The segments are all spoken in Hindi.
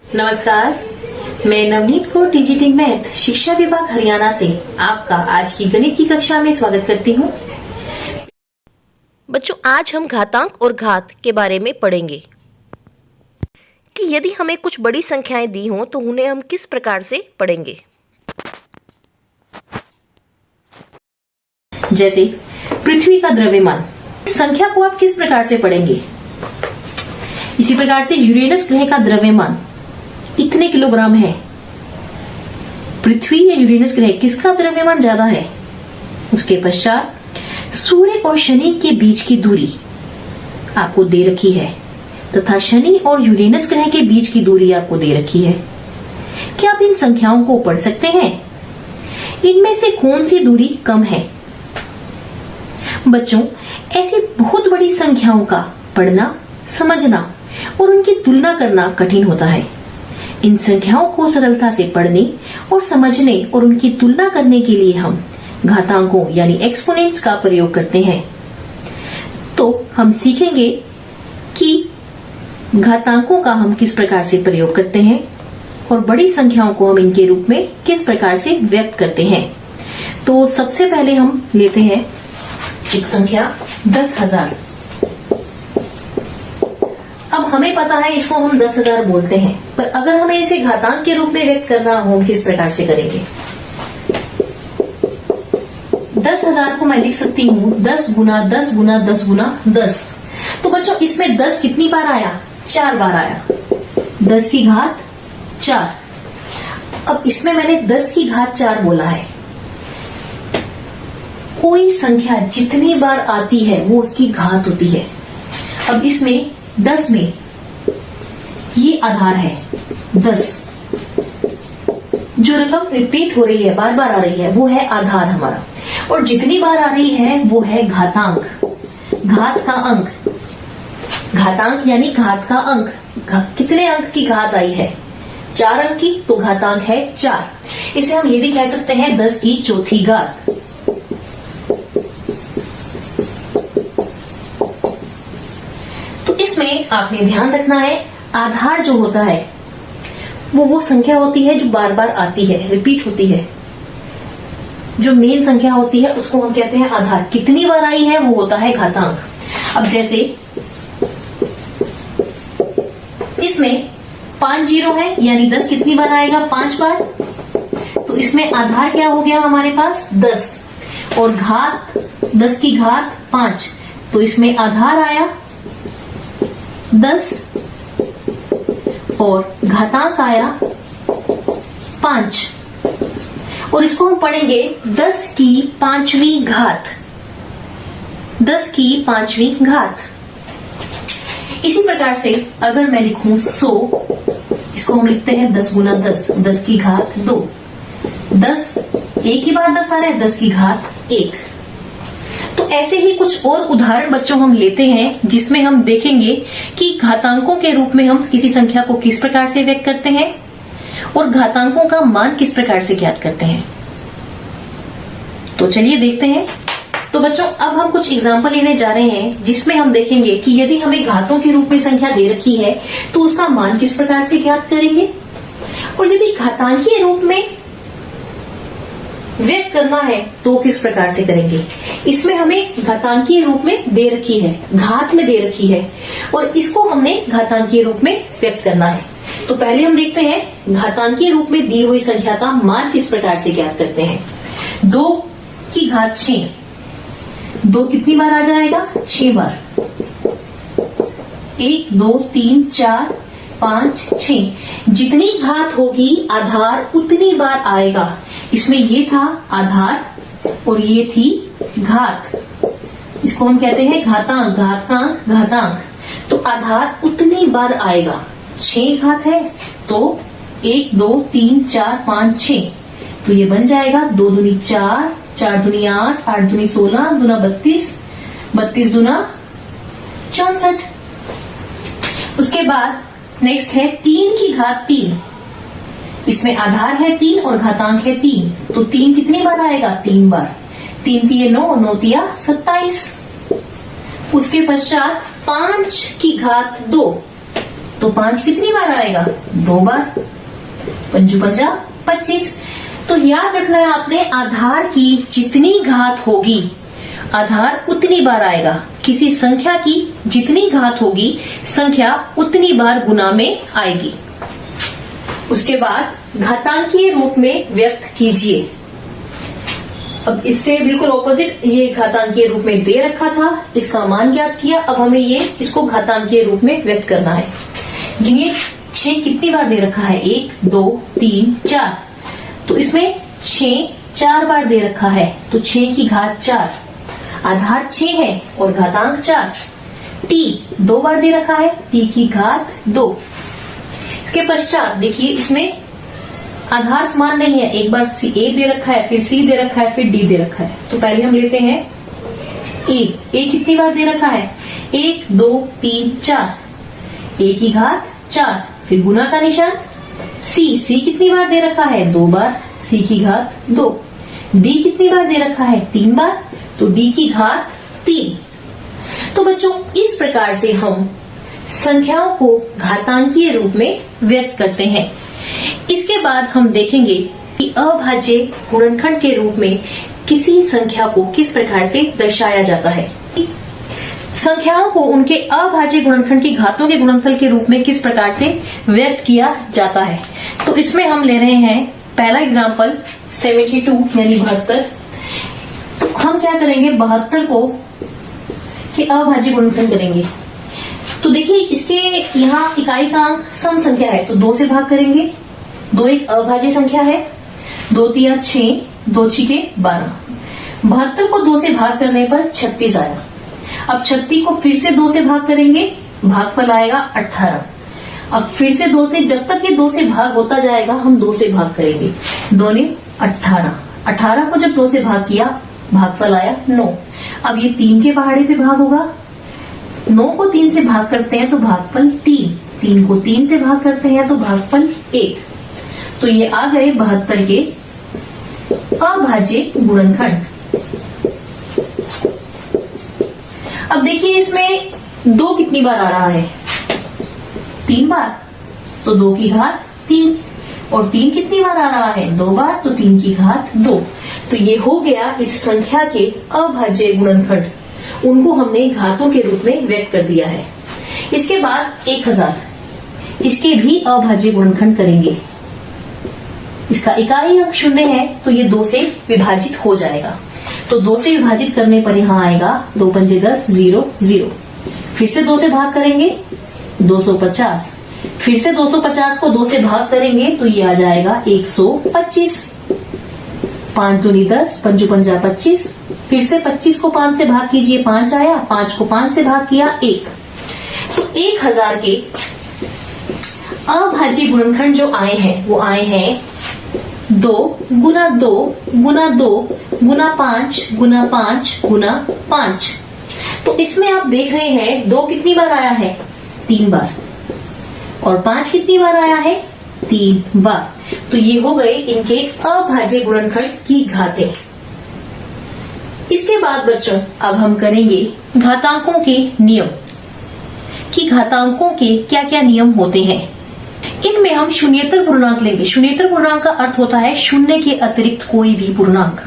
नमस्कार, मैं नवनीत को टीजीटी मैथ शिक्षा विभाग हरियाणा से आपका आज की गणित की कक्षा में स्वागत करती हूँ। बच्चों, आज हम घातांक और घात के बारे में पढ़ेंगे कि यदि हमें कुछ बड़ी संख्याएं दी हों तो उन्हें हम किस प्रकार से पढ़ेंगे। जैसे पृथ्वी का द्रव्यमान, संख्या को आप किस प्रकार से पढ़ेंगे। इसी प्रकार से यूरेनस ग्रह का द्रव्यमान इतने किलोग्राम है। पृथ्वी या यूरेनस ग्रह किसका द्रव्यमान ज्यादा है। उसके पश्चात सूर्य और शनि के बीच की दूरी आपको दे रखी है तथा शनि और यूरेनस ग्रह के बीच की दूरी आपको दे रखी है। क्या आप इन संख्याओं को पढ़ सकते हैं? इनमें से कौन सी दूरी कम है? बच्चों, ऐसी बहुत बड़ी संख्याओं का पढ़ना, समझना और उनकी तुलना करना कठिन होता है। इन संख्याओं को सरलता से पढ़ने और समझने और उनकी तुलना करने के लिए हम घातांकों यानी एक्सपोनेंट्स का प्रयोग करते हैं। तो हम सीखेंगे कि घातांकों का हम किस प्रकार से प्रयोग करते हैं और बड़ी संख्याओं को हम इनके रूप में किस प्रकार से व्यक्त करते हैं। तो सबसे पहले हम लेते हैं एक संख्या 10,000। अब हमें पता है इसको हम 10,000 बोलते हैं, पर अगर हमें इसे घातांक के रूप में व्यक्त करना हो, हम किस प्रकार से करेंगे। 10,000 को मैं लिख सकती हूँ 10 गुना 10 गुना 10 गुना 10। तो बच्चों, इसमें 10 कितनी बार आया? 4 बार आया। 10 की घात 4। अब इसमें मैंने 10 की घात 4 बोला है। कोई संख्या जितनी बार आती है वो उसकी घात होती है। अब इसमें 10 में ये आधार है 10। जो रकम रिपीट हो रही है, बार बार आ रही है, वो है आधार हमारा। और जितनी बार आ रही है वो है घातांक, घात का अंक। घातांक यानी घात का अंक। कितने अंक की घात आई है? 4 अंक की, तो घातांक है 4। इसे हम ये भी कह सकते हैं 10 की चौथी घात। इसमें आपने ध्यान रखना है, आधार जो होता है वो संख्या होती है जो बार बार आती है, रिपीट होती है। जो मेन संख्या होती है उसको हम कहते हैं आधार। कितनी बार आई है वो होता है घातांक। अब जैसे इसमें 5 जीरो है, यानी 10 कितनी बार आएगा? 5 बार। तो इसमें आधार क्या हो गया हमारे पास? 10। और घात 10 की घात 5, तो इसमें आधार आया 10 और घातांक आया 5। और इसको हम पढ़ेंगे 10 की 5वीं घात। 10 की 5वीं घात। इसी प्रकार से अगर मैं लिखूं 100, इसको हम लिखते हैं 10 गुना 10, 10 की घात 2। 10 एक ही बार 10 आ रहा है, 10 की घात 1। तो ऐसे ही कुछ और उदाहरण बच्चों हम लेते हैं जिसमें हम देखेंगे कि घातांकों के रूप में हम किसी संख्या को किस प्रकार से व्यक्त करते हैं और घातांकों का मान किस प्रकार से ज्ञात करते हैं। तो चलिए देखते हैं। तो बच्चों, अब हम कुछ एग्जाम्पल लेने जा रहे हैं जिसमें हम देखेंगे कि यदि हमें घातों के रूप में संख्या दे रखी है तो उसका मान किस प्रकार से ज्ञात करेंगे, और यदि घातांकीय रूप में व्यक्त करना है तो किस प्रकार से करेंगे। इसमें हमें घातांकीय रूप में दे रखी है, घात में दे रखी है, और इसको हमने घातांकीय रूप में व्यक्त करना है। तो पहले हम देखते हैं घातांकीय रूप में दी हुई संख्या का मान किस प्रकार से ज्ञात करते हैं। 2 की घात 6, 2 कितनी बार आ जाएगा? 6 बार। 1 2 3 4 5 6, जितनी घात होगी आधार उतनी बार आएगा। इसमें ये था आधार और ये थी घात। इसको हम कहते हैं घातांक, घातांक, घातांक। तो आधार उतनी बार आएगा। 6 घात है तो 1 2 3 4 5 6, तो ये बन जाएगा 2 दूनी 4, 4 दूनी 8, 8 दूनी 16, दूना 32, 32 दूना 64। उसके बाद नेक्स्ट है 3 की घात 3। इसमें आधार है 3 और घातांक है 3, तो 3 कितनी बार आएगा? 3 बार। 3 तिये 9, 9 तिया 27। उसके पश्चात 5 की घात 2। तो 5 कितनी बार आएगा? 2 बार। 5 पंजा 25। तो याद रखना है आपने, आधार की जितनी घात होगी आधार उतनी बार आएगा। किसी संख्या की जितनी घात होगी संख्या उतनी बार गुना में आएगी। उसके बाद घातांकीय रूप में व्यक्त कीजिए। अब इससे बिल्कुल ऑपोजिट, ये घातांकीय रूप में दे रखा था, इसका मान ज्ञात किया, अब हमें इसको घातांकीय रूप में व्यक्त करना है। गिनिए 6 कितनी बार दे रखा है? 1 2 3 4। तो इसमें 6 4 बार दे रखा है, तो 6 की घात 4, आधार 6 है और घातांक 4। t 2 बार दे रखा है, t की घात 2। इसके पश्चात देखिए इसमें आधार समान नहीं है, एक बार a दे रखा है, फिर c दे रखा है, फिर d दे रखा है। तो पहले हम लेते हैं a कितनी बार दे रखा है? 1 2 3 4, a की घात 4, फिर गुना का निशान। c कितनी बार दे रखा है? 2 बार, c की घात 2। d कितनी बार दे रखा है? 3 बार, तो d की घात 3। तो बच्चों इस प्रकार से हम संख्याओं को घातांकीय रूप में व्यक्त करते हैं। इसके बाद हम देखेंगे कि अभाज्य गुणनखंड के रूप में किसी संख्या को किस प्रकार से दर्शाया जाता है। संख्याओं को उनके अभाज्य गुणनखंड की घातों के गुणनफल के रूप में किस प्रकार से व्यक्त किया जाता है। तो इसमें हम ले रहे हैं पहला एग्जाम्पल 72 यानी 72। तो हम क्या करेंगे? 72 को के अभाज्य गुणनखंड करेंगे। तो देखिए इसके यहाँ इकाई का अंक सम संख्या है, तो 2 से भाग करेंगे। 2 एक अभाज्य संख्या है, 2 तिया 6, 2 छिके 12। 72 को 2 से भाग करने पर 36 आया। अब 36 को फिर से 2 से भाग करेंगे, भागफल आएगा 18। अब फिर से 2 से, जब तक ये 2 से भाग होता जाएगा हम 2 से भाग करेंगे। 2 ने 18, 18 को जब 2 से भाग किया भागफल आया 9। अब ये 3 के पहाड़े पे भाग होगा। 9 को 3 से भाग करते हैं तो भागफल 3, 3 को 3 से भाग करते हैं तो भागफल 1। तो ये आ गए 72 के अभाज्य गुणनखंड। अब देखिए इसमें 2 कितनी बार आ रहा है? 3 बार, तो 2 की घात 3। और 3 कितनी बार आ रहा है? 2 बार, तो 3 की घात 2। तो ये हो गया इस संख्या के अभाज्य गुणनखंड, उनको हमने घातों के रूप में व्यक्त कर दिया है। इसके बाद 1000, इसके भी अभाज्य गुणनखंड करेंगे। इसका इकाई अंक 0 है, तो ये 2 से विभाजित हो जाएगा। तो 2 से विभाजित करने पर यहाँ आएगा 2 पंजे 10, 0 0। फिर से 2 से भाग करेंगे 250, फिर से 250 को 2 से भाग करेंगे तो ये आ जाएगा 125। 5 दूनी 10, 5 पंजा 25। फिर से 25 को 5 से भाग कीजिए, 5 आया। 5 को 5 से भाग किया 1। तो 1000 के अभाज्य गुणनखंड जो आए हैं वो आए हैं 2 गुना 2 गुना 2 गुना 5 गुना 5 गुना 5। तो इसमें आप देख रहे हैं 2 कितनी बार आया है? 3 बार। और 5 कितनी बार आया है? 3 बार। तो ये हो गए इनके अभाज्य गुणनखंड की घातें। इसके बाद बच्चों अब हम करेंगे घातांकों के नियम, कि घातांकों के क्या क्या नियम होते हैं। इनमें हम शून्येतर पूर्णांक लेंगे। शून्येतर पूर्णांक का अर्थ होता है शून्य के अतिरिक्त कोई भी पूर्णांक,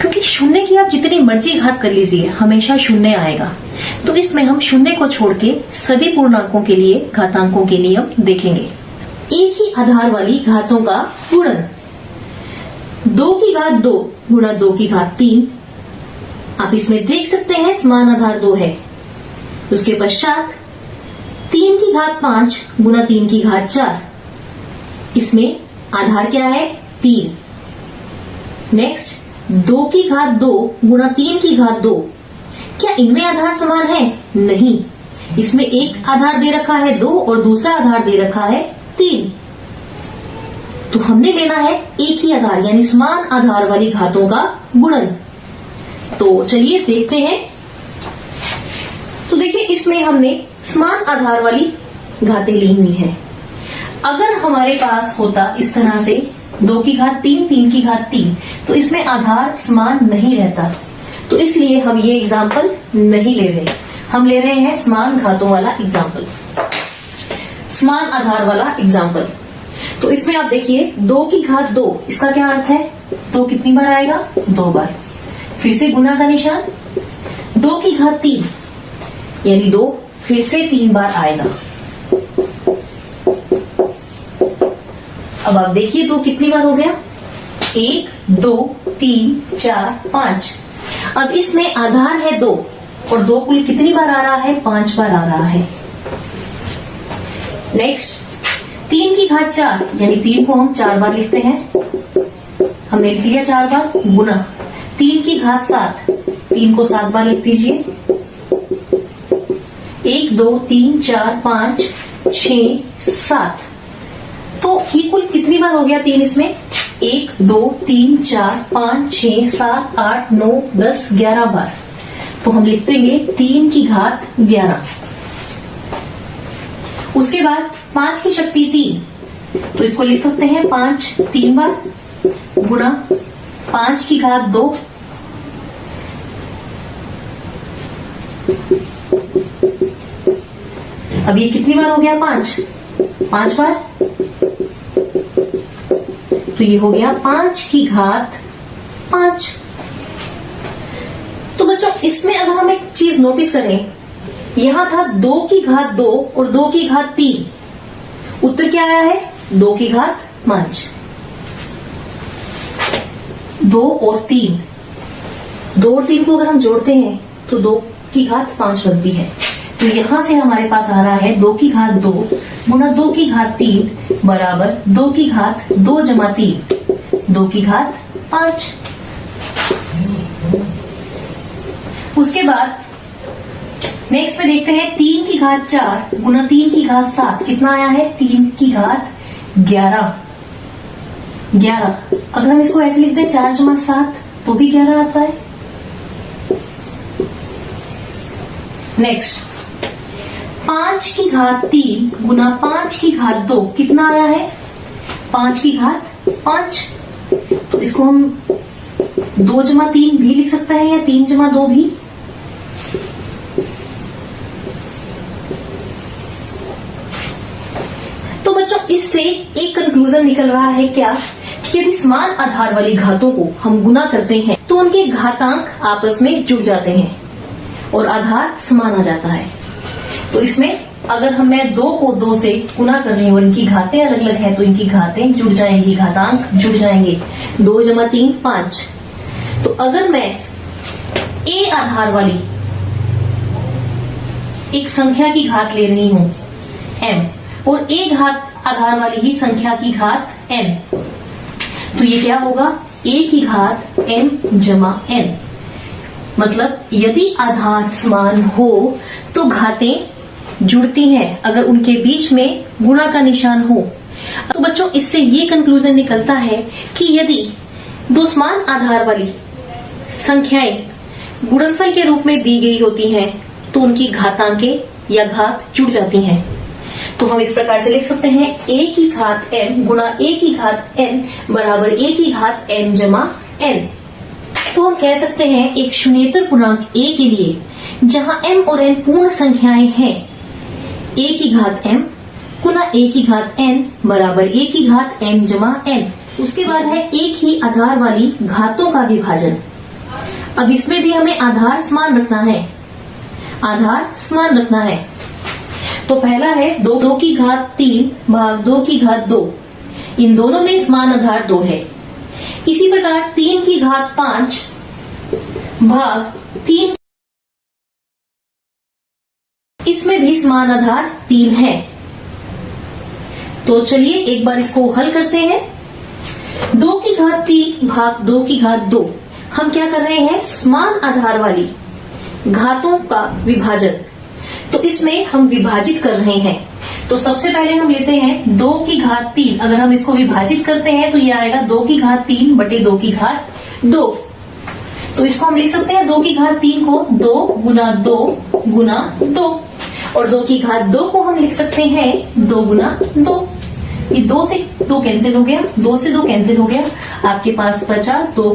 क्योंकि शून्य की आप जितनी मर्जी घात कर लीजिए हमेशा शून्य आएगा। तो इसमें हम शून्य को छोड़ के सभी पूर्णांकों के लिए घातांकों के नियम देखेंगे। एक ही आधार वाली घातों का गुणन, 2 की घात 2 गुणा 2 की घात 3। आप इसमें देख सकते हैं समान आधार 2 है। उसके पश्चात 3 की घात 5 गुणा 3 की घात 4, इसमें आधार क्या है? 3। नेक्स्ट 2 की घात 2 गुणा 3 की घात 2, क्या इनमें आधार समान है? नहीं, इसमें एक आधार दे रखा है 2 और दूसरा आधार दे रखा है 3। तो हमने लेना है एक ही आधार यानी समान आधार वाली घातों का गुणन। तो चलिए देखते हैं। तो देखिए इसमें हमने समान आधार वाली घातें ली हुई है। अगर हमारे पास होता इस तरह से 2 की घात 3 3 की घात 3, तो इसमें आधार समान नहीं रहता। तो इसलिए हम ये एग्जाम्पल नहीं ले रहे, हम ले रहे हैं समान घातों वाला एग्जाम्पल। समान आधार वाला एग्जाम्पल। तो इसमें आप देखिए 2 की घात 2, इसका क्या अर्थ है? 2 कितनी बार आएगा? 2 बार। फिर से गुना का निशान, 2 की घात 3 यानी 2 फिर से 3 बार आएगा। अब आप देखिए 2 कितनी बार हो गया? 1 2 3 4 5। अब इसमें आधार है 2 और 2 कुल कितनी बार आ रहा है? 5 बार आ रहा है। नेक्स्ट 3 की घात 4 यानी 3 को हम 4 बार लिखते हैं, हमने लिख लिया 4 बार गुना। 3 की घात 7, 3 को 7 बार लिख दीजिए। 1 2 3 4 5 6 7। तो ये कुल कितनी बार हो गया 3 इसमें? 1 2 3 4 5 6 7 8 9 10 11 बार। तो हम लिख देंगे 3 की घात 11। उसके बाद 5 की शक्ति 3, तो इसको लिख सकते हैं 5 3 बार गुना 5 की घात 2। अब ये कितनी बार हो गया? 5 बार। तो ये हो गया 5 की घात 5। तो बच्चों इसमें अगर हम एक चीज नोटिस करें, यहां था 2 की घात 2 और 2 की घात 3, उत्तर क्या आया है? 2 की घात 5। 2 और 3, 2 और 3 को अगर हम जोड़ते हैं तो 2 की घात 5 बनती है। तो यहां से हमारे पास आ रहा है 2 की घात 2 गुना 2 की घात 3 बराबर 2 की घात 2 जमा 3, 2 की घात 5। उसके बाद नेक्स्ट में देखते हैं 3 की घात 4 गुना 3 की घात 7, कितना आया है? 3 की घात 11। अगर हम इसको ऐसे लिखते हैं 4 जमा 7 तो भी 11 आता है। नेक्स्ट 5 की घात 3 गुना 5 की घात 2, कितना आया है? 5 की घात 5। तो इसको हम 2 जमा 3 भी लिख सकते हैं या 3 जमा 2 भी। तो बच्चों इससे एक कंक्लूजन निकल रहा है क्या, कि यदि समान आधार वाली घातों को हम गुना करते हैं तो उनके घातांक आपस में जुड़ जाते हैं और आधार समान आ जाता है। तो इसमें अगर हम मैं 2 को 2 से गुना कर रही हूँ और इनकी घातें अलग अलग हैं तो इनकी घातें जुड़ जाएंगी, घातांक जुड़ जाएंगे। 2 जमा 3 5। तो अगर मैं a आधार वाली एक संख्या की घात ले रही हूं m और a घात आधार वाली ही संख्या की घात n, तो ये क्या होगा? a की घात m जमा n। मतलब यदि आधार समान हो तो घातें जुड़ती हैं अगर उनके बीच में गुणा का निशान हो। तो बच्चों इससे ये कंक्लूजन निकलता है कि यदि 2 समान आधार वाली संख्याएं गुणनफल के रूप में दी गई होती हैं तो उनकी घातांकें या घात जुड़ जाती हैं। तो हम इस प्रकार से लिख सकते हैं a की घात m गुणा a की घात n बराबर a की घात m जमा n। तो हम कह सकते हैं एक शून्येतर पूर्णांक a के लिए जहां m और n पूर्ण संख्याएं हैं, a की घात m गुना a की घात n बराबर a की घात m जमा n। उसके बाद है एक ही आधार वाली घातों का विभाजन। अब इसमें भी हमें आधार समान रखना है, आधार समान रखना है। तो पहला है 2 की घात 3 भाग 2 की घात 2, इन दोनों में समान आधार 2 है। इसी प्रकार 3 की घात 5 भाग 3, इसमें भी समान आधार 3 है। तो चलिए एक बार इसको हल करते हैं। 2 की घात 3 भाग 2 की घात 2, हम क्या कर रहे हैं? समान आधार वाली घातों का विभाजन। तो इसमें हम विभाजित कर रहे हैं। तो सबसे पहले हम लेते हैं 2 की घात 3, अगर हम इसको विभाजित करते हैं तो यह आएगा 2 की घात 3 बटे 2 की घात 2। तो इसको हम लिख सकते हैं 2 की घात 3 को 2 गुना 2 गुना 2 और 2 की घात 2 को हम लिख सकते हैं 2 गुना 2। ये 2 से 2 कैंसिल हो गया, 2 से 2 कैंसिल हो गया, आपके पास बचा 2।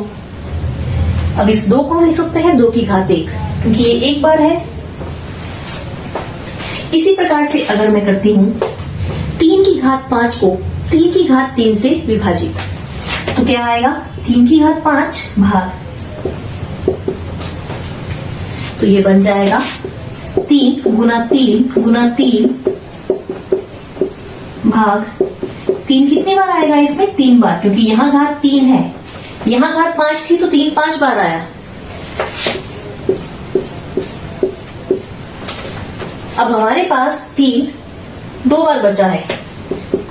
अब इस 2 को हम लिख सकते हैं 2 की घात 1, क्योंकि ये एक बार है। इसी प्रकार से अगर मैं करती हूं की घात 5 को 3 की घात 3 से विभाजित, तो क्या आएगा 3 की घात 5 भाग, तो ये बन जाएगा 3 गुना 3 गुना 3 भाग 3 कितनी बार आएगा इसमें 3 बार, क्योंकि यहां घात 3 है, यहां घात 5 थी तो 3 5 बार आया। अब हमारे पास 3 2 बार बचा है,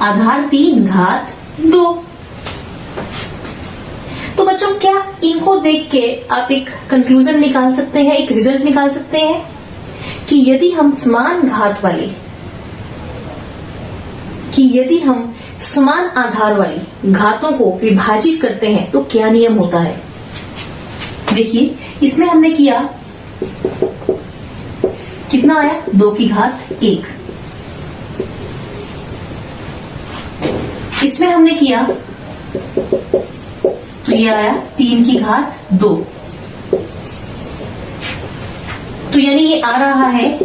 आधार 3 घात 2। तो बच्चों क्या इनको देख के आप एक कंक्लूजन निकाल सकते हैं, एक रिजल्ट निकाल सकते हैं कि यदि हम समान आधार वाली घातों को विभाजित करते हैं तो क्या नियम होता है। देखिए इसमें हमने किया, कितना आया 2 की घात 1, इसमें हमने किया तो ये आया 3 की घात 2, तो यानी ये आ रहा है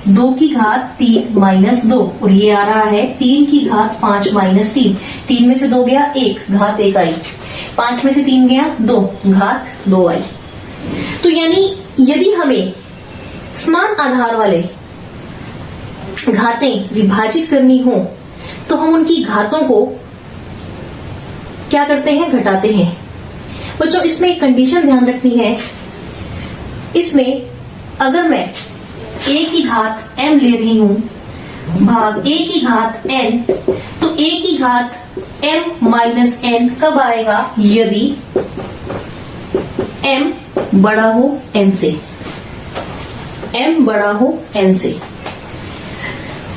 2 की घात 3 माइनस 2, और ये आ रहा है 3 की घात 5 माइनस 3। 3 में से 2 गया 1, घात 1 आई, 5 में से 3 गया 2, घात 2 आई। तो यानी यदि हमें समान आधार वाले घातें विभाजित करनी हो तो हम उनकी घातों को क्या करते हैं, घटाते हैं। बच्चों इसमें एक कंडीशन ध्यान रखनी है, इसमें अगर मैं a की घात m ले रही हूं भाग a की घात n, तो a की घात m माइनस n कब आएगा, यदि m बड़ा हो n से, m बड़ा हो n से।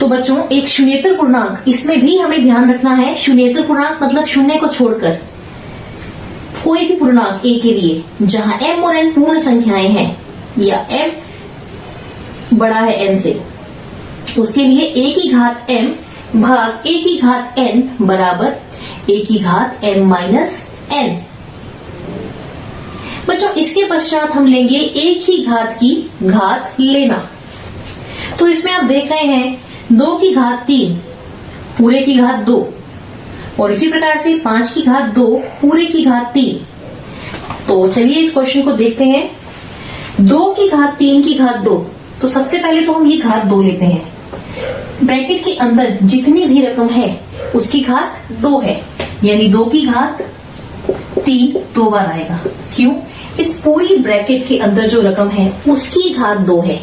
तो बच्चों एक शून्येतर पूर्णांक, इसमें भी हमें ध्यान रखना है, शून्येतर पूर्णांक मतलब शून्य को छोड़कर कोई भी पूर्णांक a के लिए जहां m और n पूर्ण संख्याएं हैं या m बड़ा है n से, उसके लिए a की घात m भाग a की घात n बराबर a की घात m माइनस n। बच्चों इसके पश्चात हम लेंगे एक ही घात की घात लेना, तो इसमें आप देख रहे हैं 2 की घात 3 पूरे की घात 2, और इसी प्रकार से 5 की घात 2 पूरे की घात 3। तो चलिए इस क्वेश्चन को देखते हैं। 2 की घात 3 की घात 2, तो सबसे पहले तो हम ये घात 2 लेते हैं, ब्रैकेट के अंदर जितनी भी रकम है उसकी घात 2 है, यानी 2 की घात 3 2 बार आएगा। क्यों, इस पूरी ब्रैकेट के अंदर जो रकम है उसकी घात 2 है,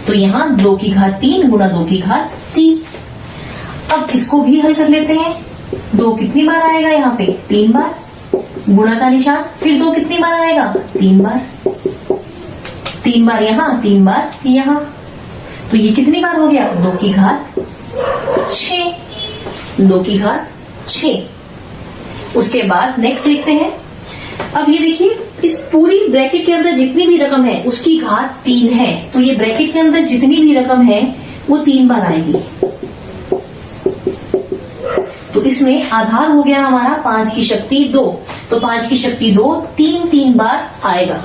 तो यहाँ 2 की घात 3 गुना 2 की घात 3। अब इसको भी हल कर लेते हैं। 2 कितनी बार आएगा, यहाँ पे 3 बार, गुणा का निशान, फिर 2 कितनी बार आएगा 3 बार, 3 बार यहाँ 3 बार यहाँ, तो ये कितनी बार हो गया 2 की घात 6, 2 की घात 6। उसके बाद नेक्स्ट लिखते हैं। अब ये देखिए इस पूरी ब्रैकेट के अंदर जितनी भी रकम है उसकी घात 3 है, तो ये ब्रैकेट के अंदर जितनी भी रकम है वो 3 बार आएगी। तो इसमें आधार हो गया हमारा 5 की शक्ति 2, तो 5 की शक्ति 2 3 बार आएगा।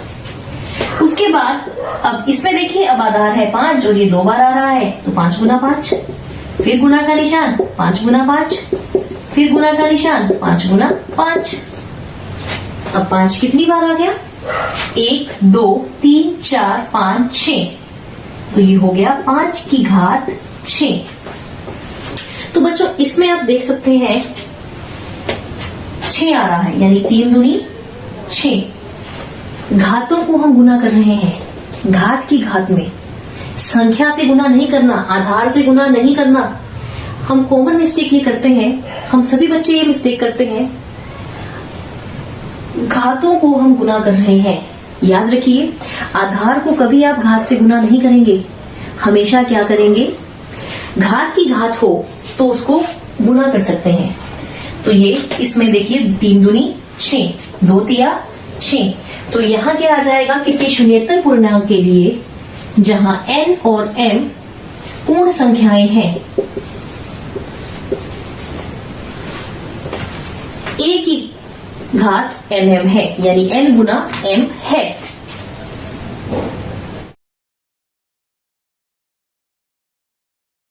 उसके बाद अब इसमें देखिए अब आधार है 5 और ये 2 बार आ रहा है, तो 5 गुना 5, फिर गुना का निशान 5 गुना 5, फिर गुना का निशान 5 गुना 5। अब 5 कितनी बार आ गया, 1 2 3 4 5 6, तो ये हो गया 5 की घात 6। तो बच्चों इसमें आप देख सकते हैं 6 आ रहा है, यानी 3 दूनी 6। घातों को हम गुना कर रहे हैं, घात की घात में संख्या से गुना नहीं करना, आधार से गुना नहीं करना। हम कॉमन मिस्टेक ये करते हैं, हम सभी बच्चे ये मिस्टेक करते हैं, घातों को हम गुना कर रहे हैं। याद रखिए आधार को कभी आप घात से गुना नहीं करेंगे, हमेशा क्या करेंगे, घात की घात हो तो उसको गुना कर सकते हैं। तो ये इसमें देखिए 3 दूनी 6, 2 तिया 6, तो यहाँ क्या आ जाएगा, किसी शून्येतर पूर्णांक के लिए जहां n और m पूर्ण संख्याएं हैं, a की घात nm है, यानी n गुना m है।